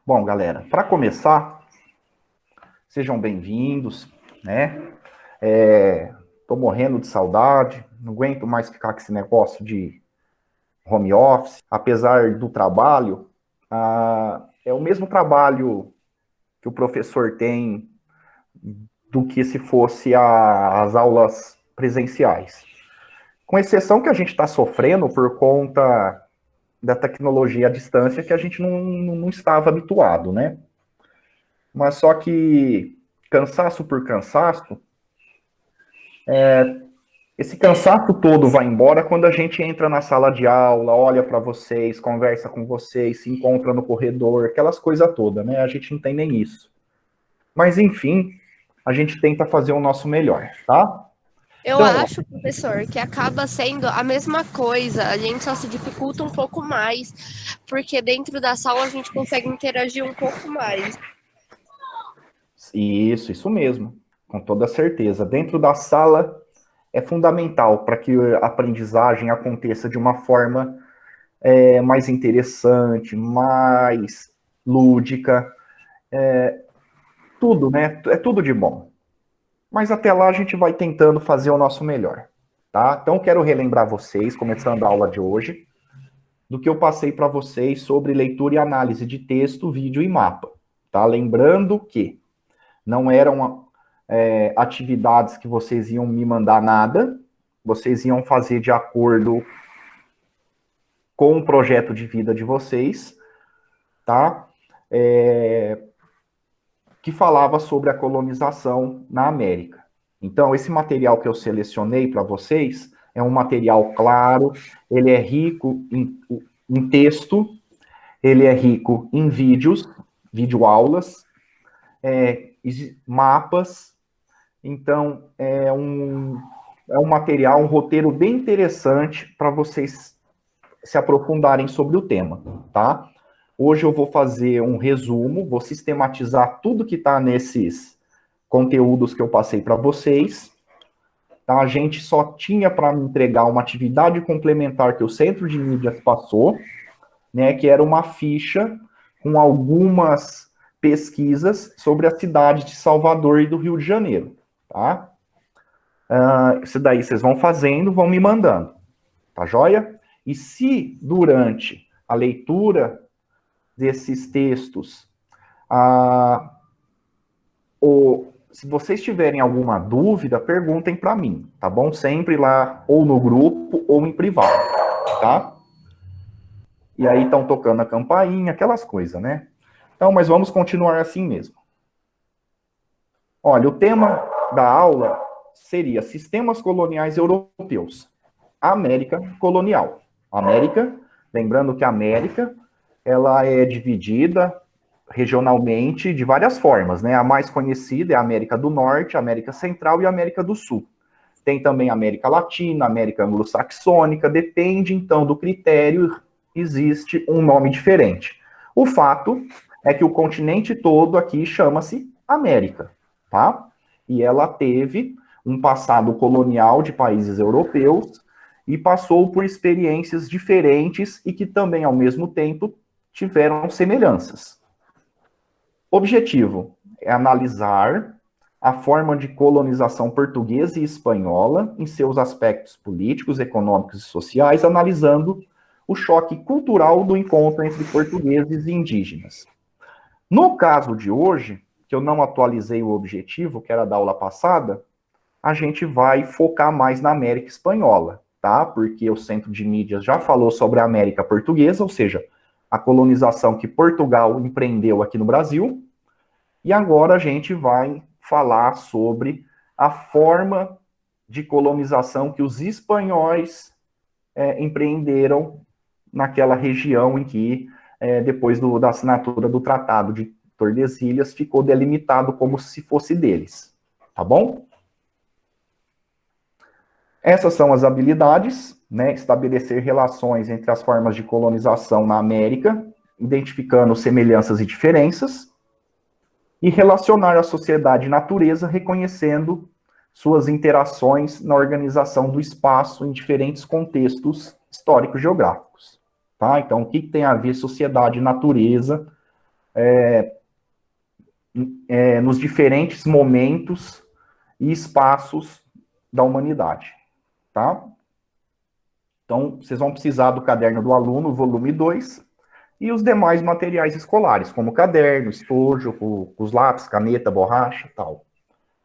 Bom, galera, para começar, sejam bem-vindos, né? Tô morrendo de saudade, não aguento mais ficar com esse negócio de home office. Apesar do trabalho, é o mesmo trabalho que o professor tem do que se fosse as aulas presenciais. Com exceção que a gente está sofrendo por conta da tecnologia à distância que a gente não estava habituado, né? Mas só que cansaço por cansaço, esse cansaço todo vai embora quando a gente entra na sala de aula, olha para vocês, conversa com vocês, se encontra no corredor, aquelas coisas todas, né? A gente não tem nem isso. Mas enfim, a gente tenta fazer o nosso melhor, tá? Eu Então, acho, professor, que acaba sendo a mesma coisa, a gente só se dificulta um pouco mais, porque dentro da sala a gente consegue interagir um pouco mais. isso mesmo, com toda certeza. Dentro da sala é fundamental para que a aprendizagem aconteça de uma forma mais interessante, mais lúdica, tudo, né? É tudo de bom. Mas até lá a gente vai tentando fazer o nosso melhor, tá? Então quero relembrar vocês, começando a aula de hoje, do que eu passei para vocês sobre leitura e análise de texto, vídeo e mapa, tá? Lembrando que não eram atividades que vocês iam me mandar nada, vocês iam fazer de acordo com o projeto de vida de vocês, tá? Que falava sobre a colonização na América. Então, esse material que eu selecionei para vocês é um material claro, ele é rico em texto, ele é rico em vídeos, videoaulas, mapas. Então, é um material, um roteiro bem interessante para vocês se aprofundarem sobre o tema, tá? Hoje eu vou fazer um resumo, vou sistematizar tudo que está nesses conteúdos que eu passei para vocês. Tá? A gente só tinha para me entregar uma atividade complementar que o Centro de Mídias passou, né, que era uma ficha com algumas pesquisas sobre a cidade de Salvador e do Rio de Janeiro. Tá? Isso daí vocês vão fazendo, vão me mandando. Tá joia? E se durante a leitura desses textos, se vocês tiverem alguma dúvida, perguntem para mim, tá bom? Sempre lá, ou no grupo, ou em privado, tá? E aí estão tocando a campainha, aquelas coisas, né? Então, mas vamos continuar assim mesmo. Olha, o tema da aula seria Sistemas Coloniais Europeus, América Colonial. América, lembrando que a América, ela é dividida regionalmente de várias formas, né? A mais conhecida é a América do Norte, a América Central e a América do Sul. Tem também a América Latina, a América Anglo-Saxônica, depende então do critério, existe um nome diferente. O fato é que o continente todo aqui chama-se América, tá? E ela teve um passado colonial de países europeus e passou por experiências diferentes e que também, ao mesmo tempo, tiveram semelhanças. Objetivo é analisar a forma de colonização portuguesa e espanhola em seus aspectos políticos, econômicos e sociais, analisando o choque cultural do encontro entre portugueses e indígenas. No caso de hoje, que eu não atualizei o objetivo, que era da aula passada, a gente vai focar mais na América Espanhola, tá? Porque o Centro de Mídias já falou sobre a América Portuguesa, ou seja, a colonização que Portugal empreendeu aqui no Brasil, e agora a gente vai falar sobre a forma de colonização que os espanhóis empreenderam naquela região em que, depois da assinatura do Tratado de Tordesilhas, ficou delimitado como se fosse deles. Tá bom? Essas são as habilidades, né? Estabelecer relações entre as formas de colonização na América, identificando semelhanças e diferenças, e relacionar a sociedade e natureza, reconhecendo suas interações na organização do espaço em diferentes contextos históricos geográficos. Tá? Então, o que tem a ver sociedade e natureza nos diferentes momentos e espaços da humanidade, tá? Então, vocês vão precisar do Caderno do Aluno, volume 2, e os demais materiais escolares, como caderno, estojo, os lápis, caneta, borracha, tal.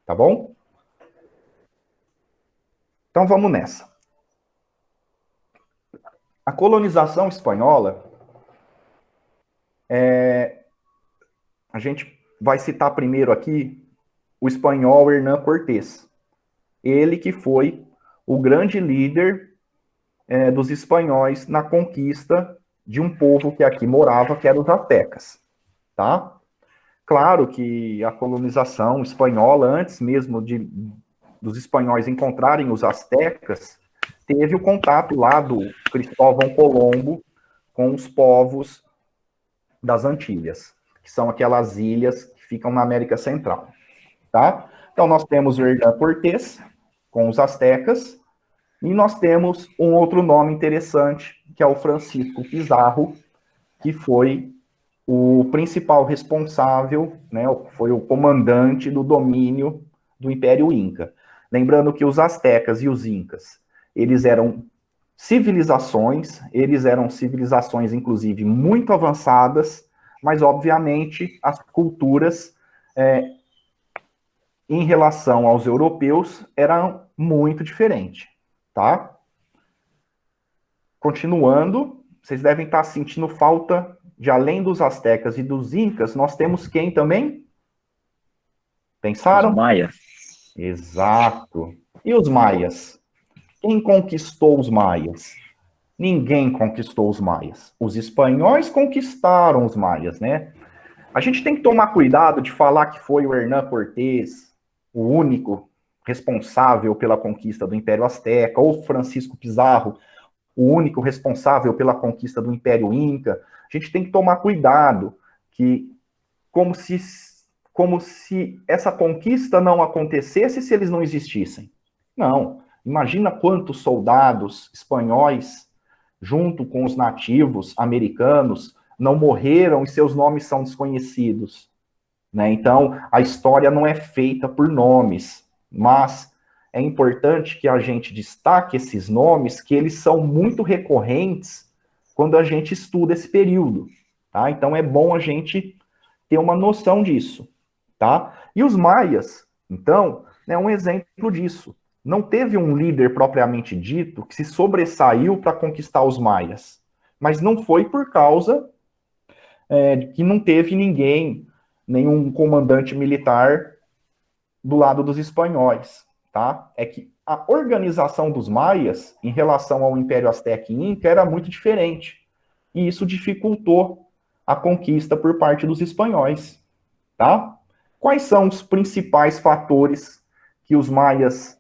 Tá bom? Então, vamos nessa. A colonização espanhola, a gente vai citar primeiro aqui o espanhol Hernán Cortés. Ele que foi o grande líder dos espanhóis na conquista de um povo que aqui morava, que era os astecas, tá? Claro que a colonização espanhola, antes mesmo dos espanhóis encontrarem os astecas, teve o contato lá do Cristóvão Colombo com os povos das Antilhas, que são aquelas ilhas que ficam na América Central, tá? Então, nós temos o Hernán Cortés com os astecas, e nós temos um outro nome interessante, que é o Francisco Pizarro, que foi o principal responsável, né, foi o comandante do domínio do Império Inca. Lembrando que os astecas e os incas, eles eram civilizações, inclusive, muito avançadas, mas, obviamente, as culturas, em relação aos europeus, eram muito diferentes, tá? Continuando, vocês devem estar sentindo falta de, além dos astecas e dos incas, nós temos quem também? Pensaram? Os maias. Exato. E os maias? Quem conquistou os maias? Ninguém conquistou os maias. Os espanhóis conquistaram os maias, né? A gente tem que tomar cuidado de falar que foi o Hernán Cortés o único responsável pela conquista do Império Azteca, ou Francisco Pizarro o único responsável pela conquista do Império Inca. A gente tem que tomar cuidado, que como se essa conquista não acontecesse se eles não existissem. Não. Imagina quantos soldados espanhóis, junto com os nativos americanos, não morreram e seus nomes são desconhecidos, né? Então, a história não é feita por nomes, mas é importante que a gente destaque esses nomes, que eles são muito recorrentes quando a gente estuda esse período, tá? Então, é bom a gente ter uma noção disso, tá? E os maias, então, é um exemplo disso. Não teve um líder propriamente dito que se sobressaiu para conquistar os maias, mas não foi por causa que não teve ninguém, nenhum comandante militar do lado dos espanhóis, tá? É que a organização dos maias em relação ao Império Azteca e Inca era muito diferente, e isso dificultou a conquista por parte dos espanhóis, tá? Quais são os principais fatores que os maias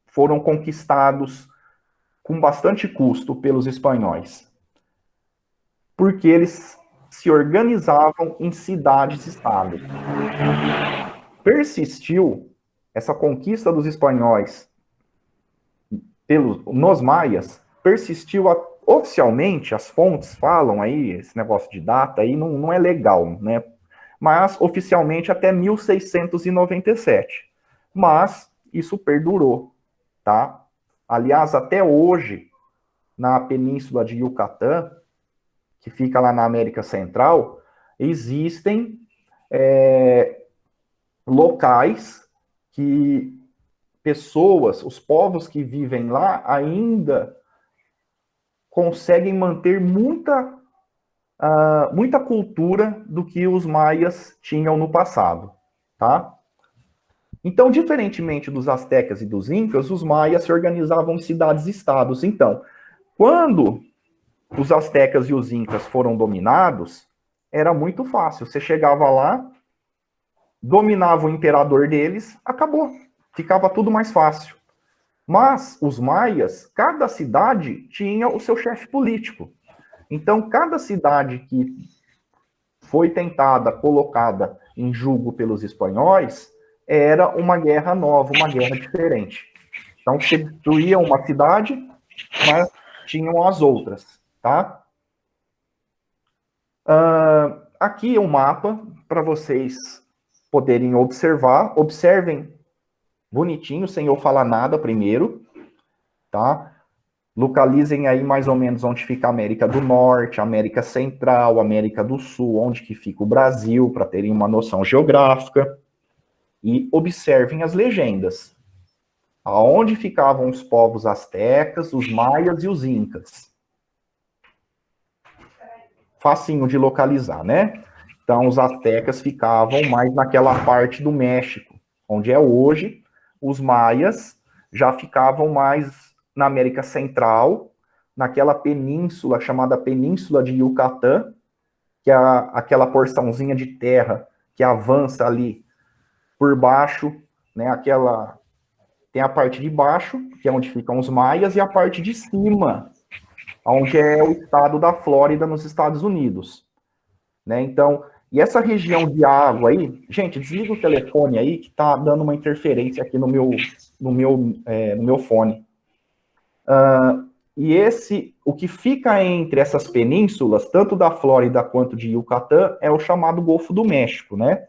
foram conquistados com bastante custo pelos espanhóis? Porque eles se organizavam em cidades-estados. Persistiu essa conquista dos espanhóis nos maias, persistiu oficialmente, as fontes falam aí, esse negócio de data aí não é legal, né? Mas oficialmente até 1697. Mas isso perdurou, tá? Aliás, até hoje, na península de Yucatán, que fica lá na América Central, existem locais que pessoas, os povos que vivem lá, ainda conseguem manter muita cultura do que os maias tinham no passado, tá? Então, diferentemente dos astecas e dos incas, os maias se organizavam em cidades-estados. Então, quando os astecas e os incas foram dominados, era muito fácil. Você chegava lá, dominava o imperador deles, acabou. Ficava tudo mais fácil. Mas os maias, cada cidade tinha o seu chefe político. Então, cada cidade que foi tentada, colocada em julgo pelos espanhóis, era uma guerra nova, uma guerra diferente. Então, se destruía uma cidade, mas tinham as outras, tá? aqui é um mapa para vocês poderem observar. Observem bonitinho, sem eu falar nada primeiro, tá? Localizem aí mais ou menos onde fica a América do Norte, América Central, América do Sul, onde que fica o Brasil, para terem uma noção geográfica. E observem as legendas. Aonde ficavam os povos astecas, os maias e os incas. Facinho de localizar, né? Então, os astecas ficavam mais naquela parte do México, onde é hoje. Os maias já ficavam mais na América Central, naquela península chamada Península de Yucatán, que é aquela porçãozinha de terra que avança ali por baixo, né? Tem a parte de baixo, que é onde ficam os maias, e a parte de cima, onde é o estado da Flórida, nos Estados Unidos. Né? Então, e essa região de água aí, gente, desliga o telefone aí, que tá dando uma interferência aqui no meu fone. E o que fica entre essas penínsulas, tanto da Flórida quanto de Yucatán, é o chamado Golfo do México, né?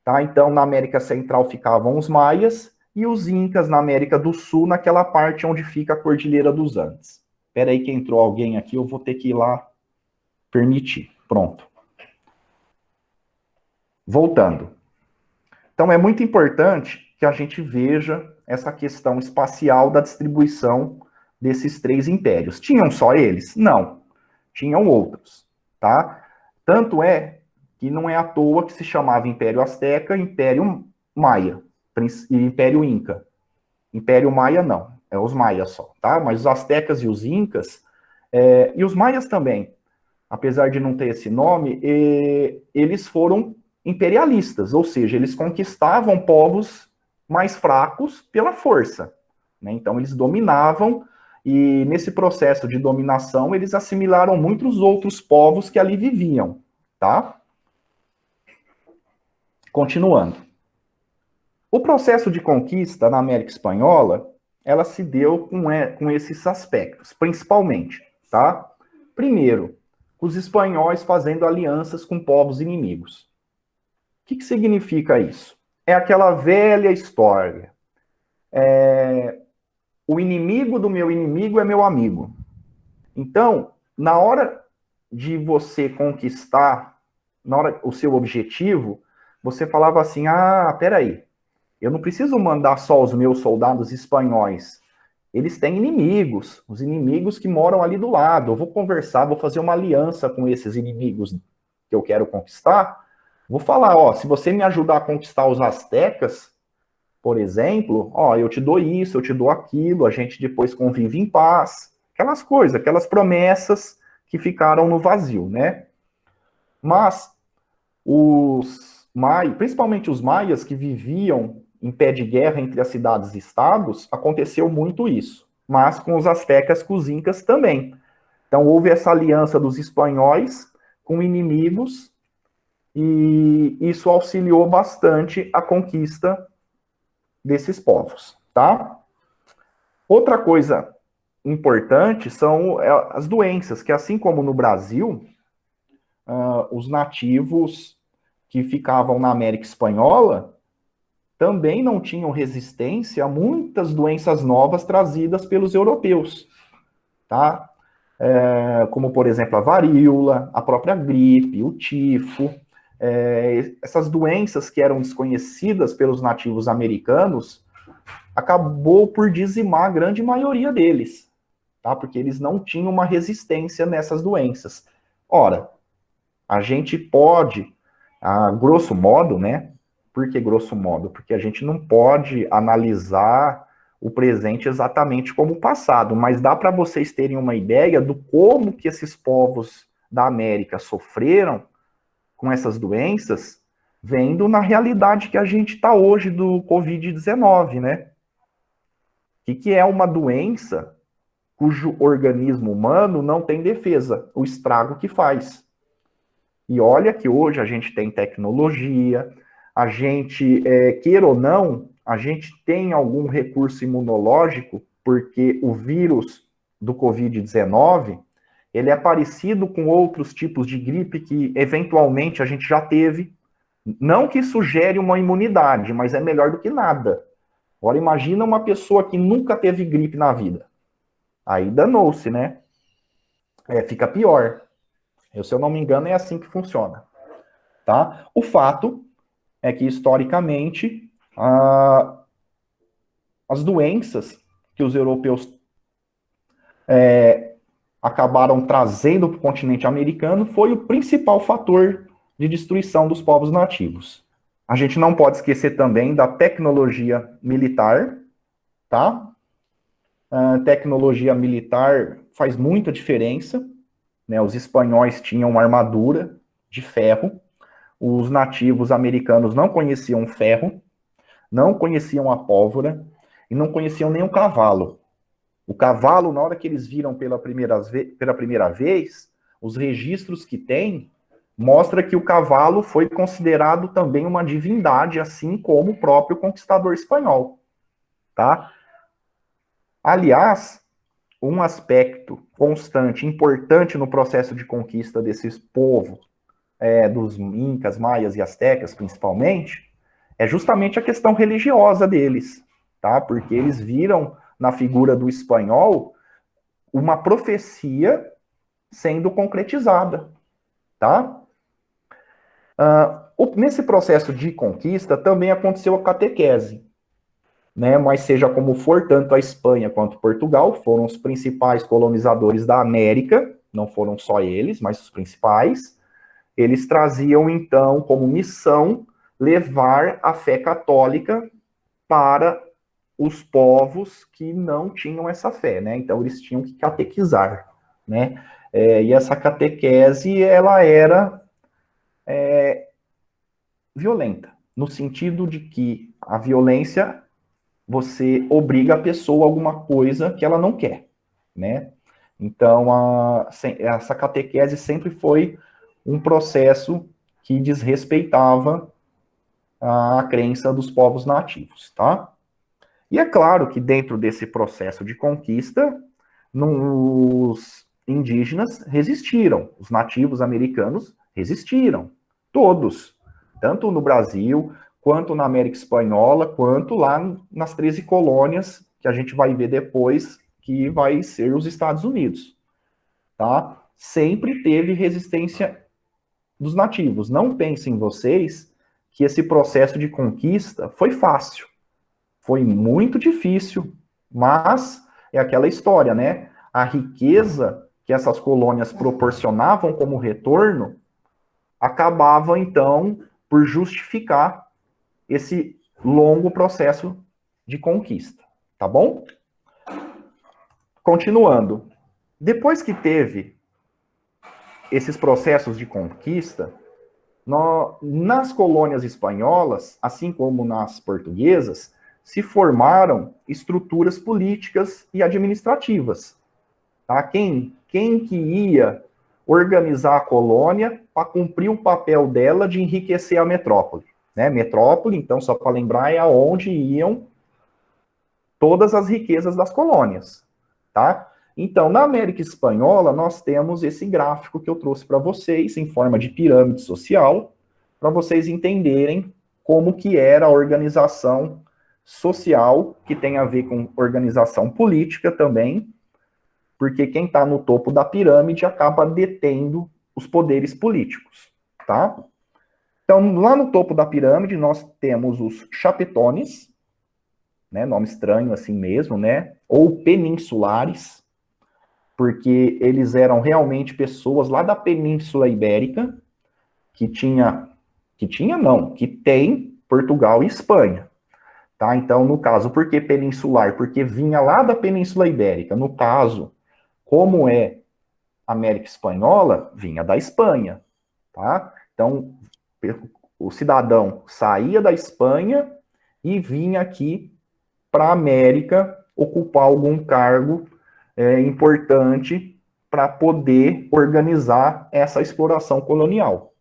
Tá? Então, na América Central ficavam os maias e os incas na América do Sul, naquela parte onde fica a Cordilheira dos Andes. Espera aí que entrou alguém aqui, eu vou ter que ir lá permitir. Pronto. Voltando. Então, é muito importante que a gente veja essa questão espacial da distribuição desses três impérios. Tinham só eles? Não. Tinham outros, tá? Tanto é que não é à toa que se chamava Império Azteca, Império Maia e Império Inca. Império Maia não, é os maias só, tá? Mas os astecas e os incas, e os maias também, apesar de não ter esse nome, eles foram imperialistas, ou seja, eles conquistavam povos mais fracos pela força, né? Então eles dominavam, e nesse processo de dominação eles assimilaram muitos outros povos que ali viviam, tá? Continuando. O processo de conquista na América Espanhola, ela se deu com esses aspectos, principalmente, tá? Primeiro, os espanhóis fazendo alianças com povos inimigos. O que significa isso? É aquela velha história. O inimigo do meu inimigo é meu amigo. Então, na hora de você conquistar, o seu objetivo, você falava assim, peraí, eu não preciso mandar só os meus soldados espanhóis. Eles têm inimigos, os inimigos que moram ali do lado. Eu vou conversar, vou fazer uma aliança com esses inimigos que eu quero conquistar. Vou falar, se você me ajudar a conquistar os astecas, por exemplo, eu te dou isso, eu te dou aquilo, a gente depois convive em paz. Aquelas coisas, aquelas promessas que ficaram no vazio, né? Mas principalmente os maias que viviam em pé de guerra entre as cidades e estados, aconteceu muito isso. Mas com os astecas, com os incas também. Então houve essa aliança dos espanhóis com inimigos, e isso auxiliou bastante a conquista desses povos, tá? Outra coisa importante são as doenças, que assim como no Brasil, os nativos que ficavam na América Espanhola também não tinham resistência a muitas doenças novas trazidas pelos europeus, tá? Como, por exemplo, a varíola, a própria gripe, o tifo, essas doenças que eram desconhecidas pelos nativos americanos, acabou por dizimar a grande maioria deles, tá? Porque eles não tinham uma resistência nessas doenças. Ora, a gente pode, a grosso modo, né? Por que grosso modo? Porque a gente não pode analisar o presente exatamente como o passado, mas dá para vocês terem uma ideia do como que esses povos da América sofreram com essas doenças, vendo na realidade que a gente está hoje do Covid-19, né? O que é uma doença cujo organismo humano não tem defesa, o estrago que faz. E olha que hoje a gente tem tecnologia, a gente, queira ou não, a gente tem algum recurso imunológico, porque o vírus do Covid-19, ele é parecido com outros tipos de gripe que, eventualmente, a gente já teve. Não que isso gere uma imunidade, mas é melhor do que nada. Agora, imagina uma pessoa que nunca teve gripe na vida. Aí danou-se, né? Fica pior. Se eu não me engano, é assim que funciona. Tá? O fato é que, historicamente, as doenças que os europeus acabaram trazendo para o continente americano foi o principal fator de destruição dos povos nativos. A gente não pode esquecer também da tecnologia militar, tá? A tecnologia militar faz muita diferença, né? Os espanhóis tinham uma armadura de ferro, os nativos americanos não conheciam ferro, não conheciam a pólvora e não conheciam nem o cavalo. O cavalo, na hora que eles viram pela primeira vez, os registros que tem mostra que o cavalo foi considerado também uma divindade, assim como o próprio conquistador espanhol, tá? Aliás, um aspecto constante, importante no processo de conquista desses povos, dos incas, maias e astecas, principalmente, é justamente a questão religiosa deles, tá? Porque eles viram na figura do espanhol uma profecia sendo concretizada, tá? Nesse processo de conquista também aconteceu a catequese, né? Mas seja como for, tanto a Espanha quanto Portugal foram os principais colonizadores da América, não foram só eles, mas os principais. Eles traziam, então, como missão, levar a fé católica para os povos que não tinham essa fé, né? Então, eles tinham que catequizar, né? E essa catequese, ela era violenta, no sentido de que a violência, você obriga a pessoa a alguma coisa que ela não quer, né? Então, essa catequese sempre foi um processo que desrespeitava a crença dos povos nativos, tá? E é claro que dentro desse processo de conquista, os indígenas resistiram, os nativos americanos resistiram, todos, tanto no Brasil, quanto na América Espanhola, quanto lá nas 13 colônias, que a gente vai ver depois, que vai ser os Estados Unidos, tá? Sempre teve resistência dos nativos. Não pensem vocês que esse processo de conquista foi fácil. Foi muito difícil, mas é aquela história, né? A riqueza que essas colônias proporcionavam como retorno acabava, então, por justificar esse longo processo de conquista, tá bom? Continuando. Depois que teve esses processos de conquista, nas colônias espanholas, assim como nas portuguesas, se formaram estruturas políticas e administrativas. Tá? Quem que ia organizar a colônia para cumprir o papel dela de enriquecer a metrópole? Né? Metrópole, então, só para lembrar, é aonde iam todas as riquezas das colônias. Tá? Então, na América Espanhola, nós temos esse gráfico que eu trouxe para vocês, em forma de pirâmide social, para vocês entenderem como que era a organização social, que tem a ver com organização política também, porque quem está no topo da pirâmide acaba detendo os poderes políticos, tá? Então, lá no topo da pirâmide, nós temos os chapetones, né, nome estranho assim mesmo, né, ou peninsulares, porque eles eram realmente pessoas lá da Península Ibérica, que tem Portugal e Espanha. Tá? Então, no caso, por que peninsular? Porque vinha lá da Península Ibérica. No caso, como é América Espanhola, vinha da Espanha. Tá? Então, o cidadão saía da Espanha e vinha aqui para a América ocupar algum cargo importante para poder organizar essa exploração colonial.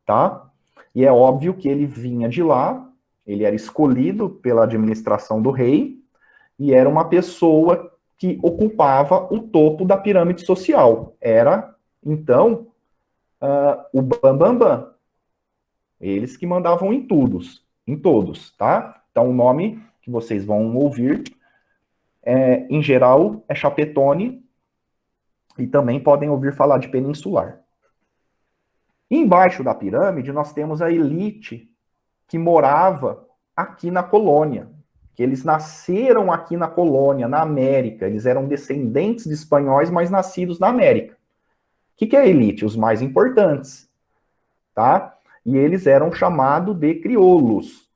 Tá? E é óbvio que ele vinha de lá, ele era escolhido pela administração do rei, e era uma pessoa que ocupava o topo da pirâmide social. Era, então, o Bambambam. Bam, bam. Eles que mandavam em todos, tá? Então, o nome que vocês vão ouvir, em geral, é Chapetone, e também podem ouvir falar de peninsular. Embaixo da pirâmide, nós temos a elite que morava aqui na colônia, que eles nasceram aqui na colônia, na América. Eles eram descendentes de espanhóis, mas nascidos na América. O que é a elite? Os mais importantes, tá? E eles eram chamados de crioulos,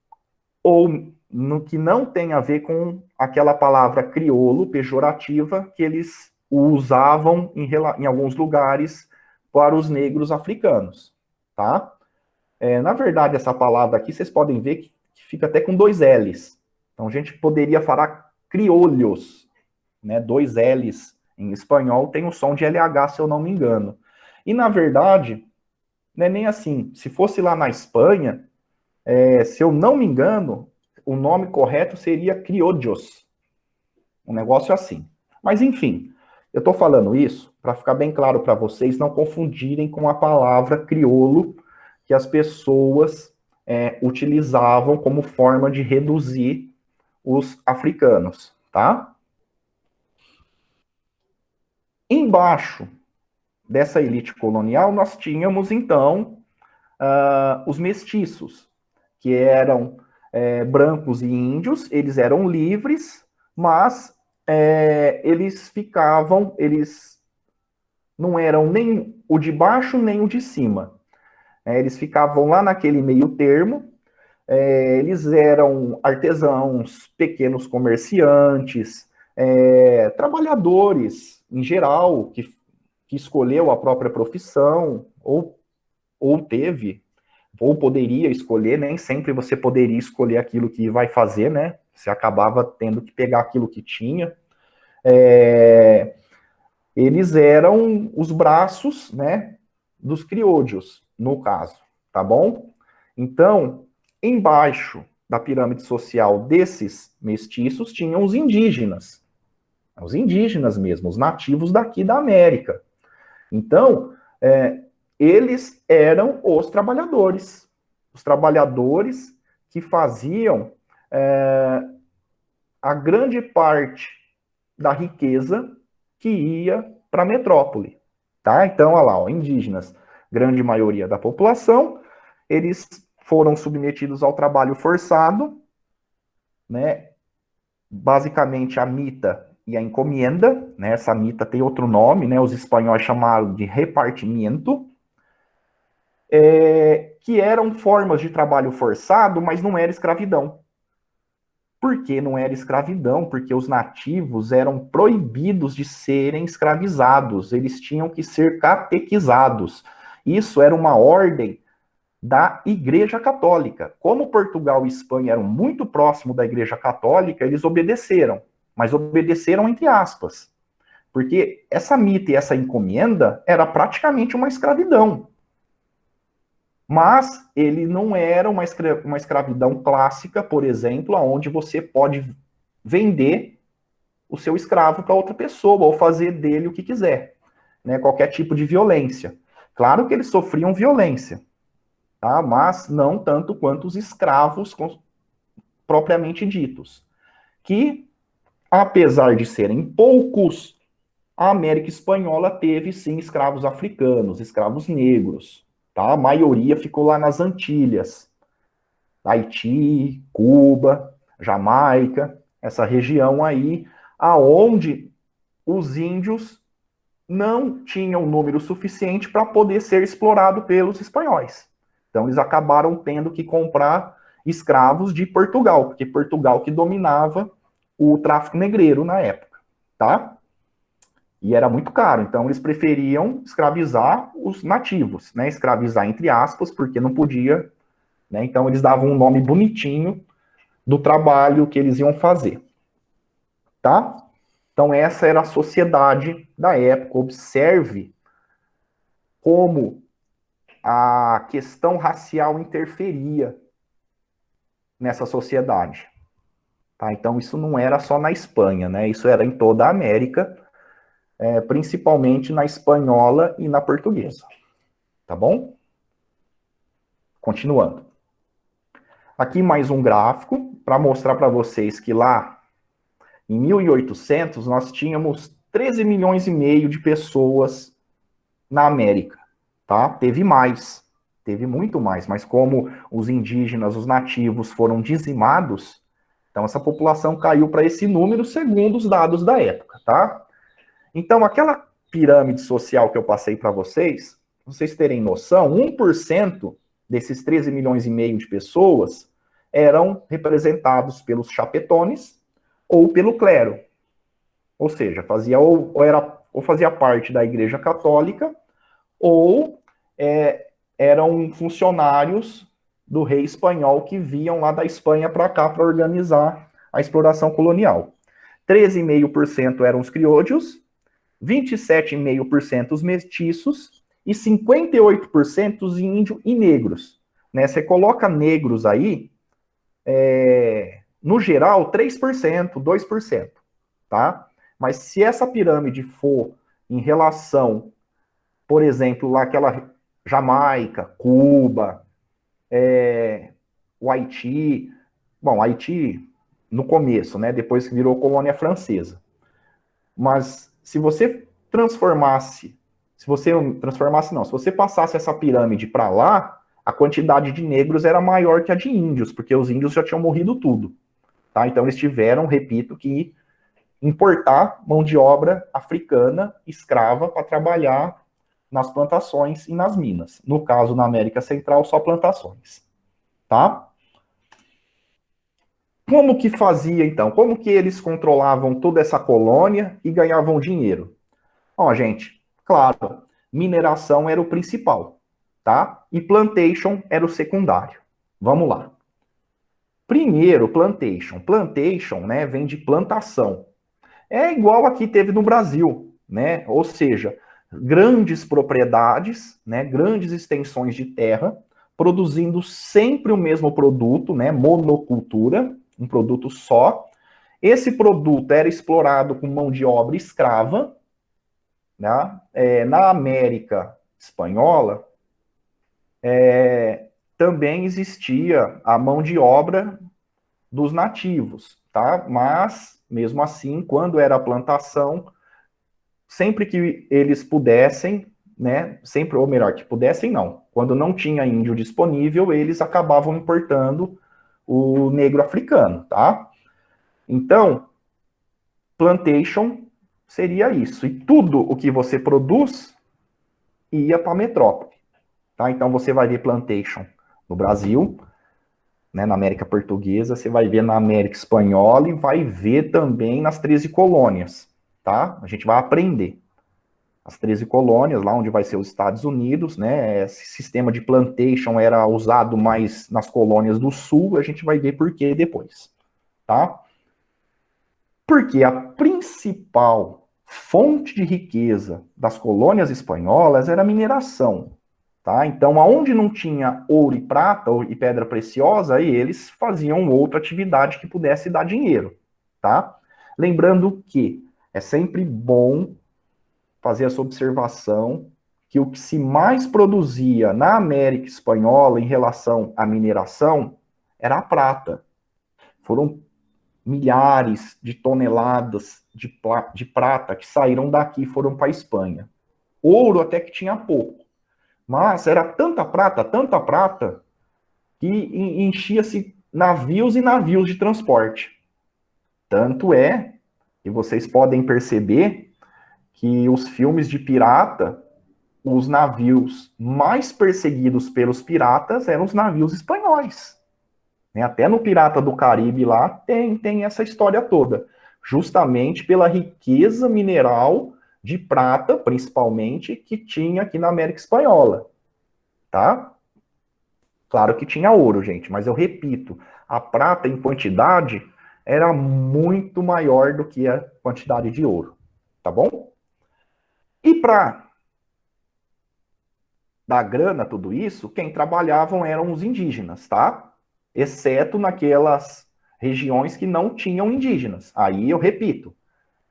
ou no que não tem a ver com aquela palavra crioulo pejorativa que eles usavam em alguns lugares para os negros africanos, tá? Na verdade, essa palavra aqui, vocês podem ver que fica até com 2 L's. Então, a gente poderia falar criolhos, né? 2 L's em espanhol tem o som de LH, se eu não me engano. E, na verdade, não é nem assim. Se fosse lá na Espanha, se eu não me engano, o nome correto seria criollos. Um negócio assim. Mas, enfim, eu estou falando isso para ficar bem claro para vocês não confundirem com a palavra crioulo que as pessoas utilizavam como forma de reduzir os africanos, tá? Embaixo dessa elite colonial, nós tínhamos, então, os mestiços, que eram brancos e índios, eles eram livres, mas eles não eram nem o de baixo, nem o de cima. Eles ficavam lá naquele meio termo, eles eram artesãos, pequenos comerciantes, trabalhadores, em geral, que escolheu a própria profissão, ou teve, ou poderia escolher, nem sempre você poderia escolher aquilo que vai fazer, né? Você acabava tendo que pegar aquilo que tinha. Eles eram os braços, né, dos criollos, no caso, tá bom? Então, embaixo da pirâmide social desses mestiços tinham os indígenas mesmo, os nativos daqui da América. Então, eles eram os trabalhadores que faziam a grande parte da riqueza que ia para a metrópole, tá? Então, olha lá, ó, indígenas, grande maioria da população, eles foram submetidos ao trabalho forçado, né? Basicamente a mita e a encomienda, né? Essa mita tem outro nome, né? Os espanhóis chamaram de repartimento, que eram formas de trabalho forçado, mas não era escravidão. Por que não era escravidão? Porque os nativos eram proibidos de serem escravizados, eles tinham que ser catequizados. Isso era uma ordem da Igreja Católica. Como Portugal e Espanha eram muito próximos da Igreja Católica, eles obedeceram, mas obedeceram entre aspas. Porque essa mita e essa encomenda era praticamente uma escravidão. Mas ele não era uma escravidão clássica, por exemplo, onde você pode vender o seu escravo para outra pessoa ou fazer dele o que quiser, né? Qualquer tipo de violência. Claro que eles sofriam violência, tá? Mas não tanto quanto os escravos propriamente ditos. Que, apesar de serem poucos, a América Espanhola teve sim escravos africanos, escravos negros, tá? A maioria ficou lá nas Antilhas, Haiti, Cuba, Jamaica, essa região aí, aonde os índios não tinham número suficiente para poder ser explorado pelos espanhóis. Então eles acabaram tendo que comprar escravos de Portugal, porque Portugal que dominava o tráfico negreiro na época, tá? E era muito caro, então eles preferiam escravizar os nativos, né? Escravizar entre aspas, porque não podia, né? Então eles davam um nome bonitinho do trabalho que eles iam fazer, tá? Então essa era a sociedade da época. Observe como a questão racial interferia nessa sociedade, tá? Então, isso não era só na Espanha, né? Isso era em toda a América, principalmente na espanhola e na portuguesa, tá bom? Continuando. Aqui mais um gráfico para mostrar para vocês que lá em 1800 nós tínhamos 13 milhões e meio de pessoas na América, tá? Teve muito mais, mas como os indígenas, os nativos foram dizimados, então essa população caiu para esse número segundo os dados da época, tá? Então aquela pirâmide social que eu passei para vocês terem noção, 1% desses 13 milhões e meio de pessoas eram representados pelos chapetones ou pelo clero. Ou seja, fazia parte da Igreja Católica ou eram funcionários do rei espanhol que vinham lá da Espanha para cá para organizar a exploração colonial. 13,5% eram os criollos, 27,5% os mestiços e 58% os índios e negros. Né? Você coloca negros aí, no geral, 3%, 2%. Tá? Mas se essa pirâmide for em relação, por exemplo, lá aquela Jamaica, Cuba, o Haiti, bom, Haiti no começo, né? Depois que virou colônia francesa. Mas se você se você passasse essa pirâmide para lá, a quantidade de negros era maior que a de índios, porque os índios já tinham morrido tudo. Tá? Então eles tiveram, repito, que importar mão de obra africana, escrava, para trabalhar nas plantações e nas minas. No caso, na América Central, só plantações. Tá? Como que fazia, então? Como que eles controlavam toda essa colônia e ganhavam dinheiro? Ó, gente, claro, mineração era o principal, tá? E plantation era o secundário. Vamos lá. Primeiro, plantation. Plantation, né, vem de plantação. É igual aqui teve no Brasil, né? Ou seja, grandes propriedades, né, grandes extensões de terra, produzindo sempre o mesmo produto, né, monocultura, um produto só. Esse produto era explorado com mão de obra escrava, né? Na América Espanhola, também existia a mão de obra dos nativos, tá? Mas, mesmo assim, quando era a plantação, sempre que eles pudessem, né? Sempre, ou melhor, que pudessem não. Quando não tinha índio disponível, eles acabavam importando o negro africano, tá? Então, plantation seria isso. E tudo o que você produz ia para a metrópole. Tá? Então você vai ver plantation no Brasil, né, na América Portuguesa, você vai ver na América Espanhola e vai ver também nas 13 colônias. Tá? A gente vai aprender. As 13 colônias, lá onde vai ser os Estados Unidos, né? Esse sistema de plantation era usado mais nas colônias do sul, a gente vai ver por que depois. Tá? Porque a principal fonte de riqueza das colônias espanholas era a mineração. Tá? Então, aonde não tinha ouro e prata e pedra preciosa, aí eles faziam outra atividade que pudesse dar dinheiro. Tá? Lembrando que é sempre bom fazer essa observação que o que se mais produzia na América Espanhola em relação à mineração era a prata. Foram milhares de toneladas de prata que saíram daqui e foram para a Espanha. Ouro até que tinha pouco. Mas era tanta prata, que enchia-se navios e navios de transporte. Tanto é que vocês podem perceber que os filmes de pirata, os navios mais perseguidos pelos piratas eram os navios espanhóis. Até no Pirata do Caribe lá tem essa história toda. Justamente pela riqueza mineral de prata, principalmente, que tinha aqui na América Espanhola. Tá? Claro que tinha ouro, gente, mas eu repito, a prata em quantidade era muito maior do que a quantidade de ouro. Tá bom? E para dar grana a tudo isso, quem trabalhavam eram os indígenas, tá? Exceto naquelas regiões que não tinham indígenas. Aí eu repito,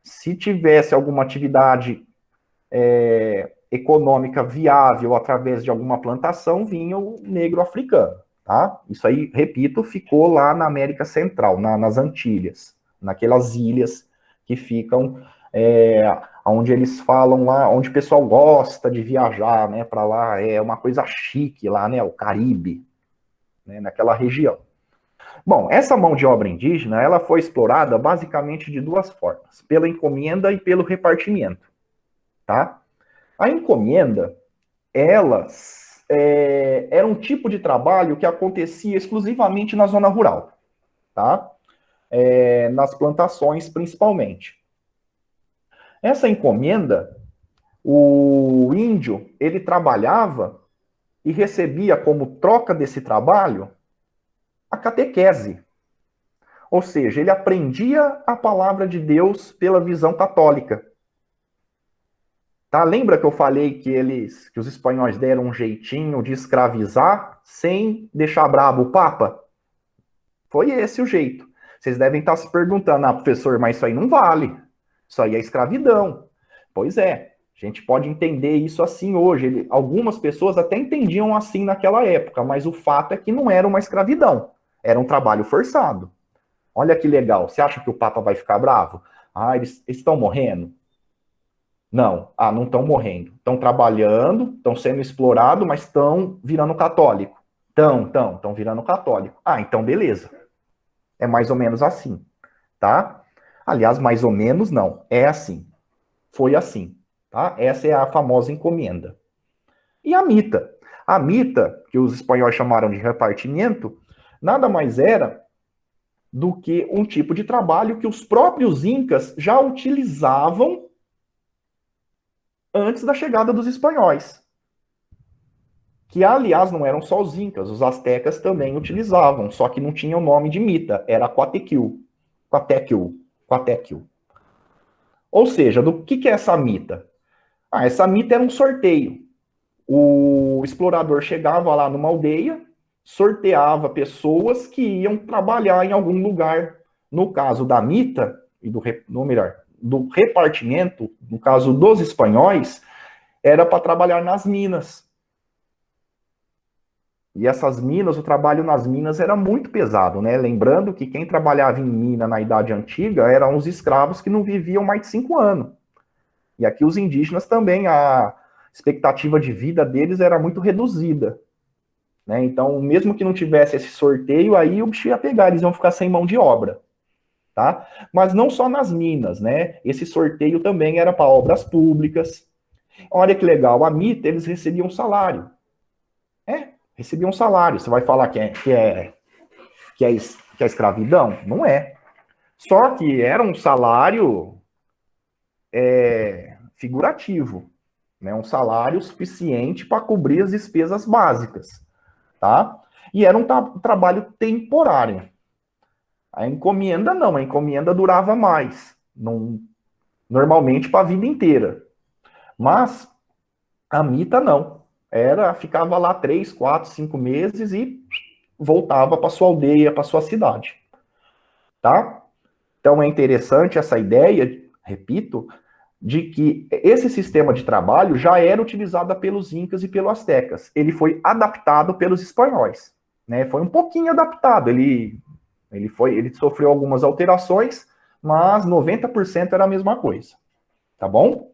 se tivesse alguma atividade econômica viável através de alguma plantação, vinha o negro africano, tá? Isso aí, repito, ficou lá na América Central, nas Antilhas, naquelas ilhas que ficam, onde eles falam lá, onde o pessoal gosta de viajar, né, para lá, é uma coisa chique lá, né, o Caribe, né, naquela região. Bom, essa mão de obra indígena, ela foi explorada basicamente de duas formas, pela encomenda e pelo repartimento, tá? A encomenda, elas era um tipo de trabalho que acontecia exclusivamente na zona rural, tá? Nas plantações, principalmente. Essa encomenda, o índio, ele trabalhava e recebia como troca desse trabalho a catequese. Ou seja, ele aprendia a palavra de Deus pela visão católica. Tá? Lembra que eu falei que os espanhóis deram um jeitinho de escravizar sem deixar bravo o Papa? Foi esse o jeito. Vocês devem estar se perguntando, professor, mas isso aí não vale. Isso aí é escravidão. Pois é, a gente pode entender isso assim hoje. Algumas pessoas até entendiam assim naquela época, mas o fato é que não era uma escravidão. Era um trabalho forçado. Olha que legal. Você acha que o Papa vai ficar bravo? Eles estão morrendo? Não. Não estão morrendo. Estão trabalhando, estão sendo explorados, mas estão virando católico. Estão virando católico. Então beleza. É mais ou menos assim, tá? Aliás, mais ou menos não. É assim. Foi assim, tá? Essa é a famosa encomenda. E a mita? A mita, que os espanhóis chamaram de repartimento, nada mais era do que um tipo de trabalho que os próprios incas já utilizavam antes da chegada dos espanhóis. Que, aliás, não eram só os incas, os astecas também utilizavam, só que não tinha o nome de mita, era Quatequil. Ou seja, do que é essa mita? Essa mita era um sorteio. O explorador chegava lá numa aldeia, sorteava pessoas que iam trabalhar em algum lugar. No caso da mita, do repartimento, no caso dos espanhóis, era para trabalhar nas minas. E essas minas, o trabalho nas minas era muito pesado, né? Lembrando que quem trabalhava em mina na Idade Antiga eram os escravos que não viviam mais de 5 anos. E aqui os indígenas também, a expectativa de vida deles era muito reduzida. Né? Então, mesmo que não tivesse esse sorteio, aí o bicho ia pegar, eles iam ficar sem mão de obra. Tá? Mas não só nas minas, né? Esse sorteio também era para obras públicas. Olha que legal, a mita, eles recebiam salário. Recebiam salário. Você vai falar que é escravidão? Não é. Só que era um salário figurativo, né? Um salário suficiente para cobrir as despesas básicas, tá? E era um trabalho temporário. A encomenda não, a encomenda durava mais, normalmente para a vida inteira. Mas a mita não. Ficava lá 3, 4, 5 meses e voltava para sua aldeia, para sua cidade. Tá? Então é interessante essa ideia, repito, de que esse sistema de trabalho já era utilizado pelos incas e pelos astecas. Ele foi adaptado pelos espanhóis, né? Foi um pouquinho adaptado. Ele sofreu algumas alterações, mas 90% era a mesma coisa. Tá bom?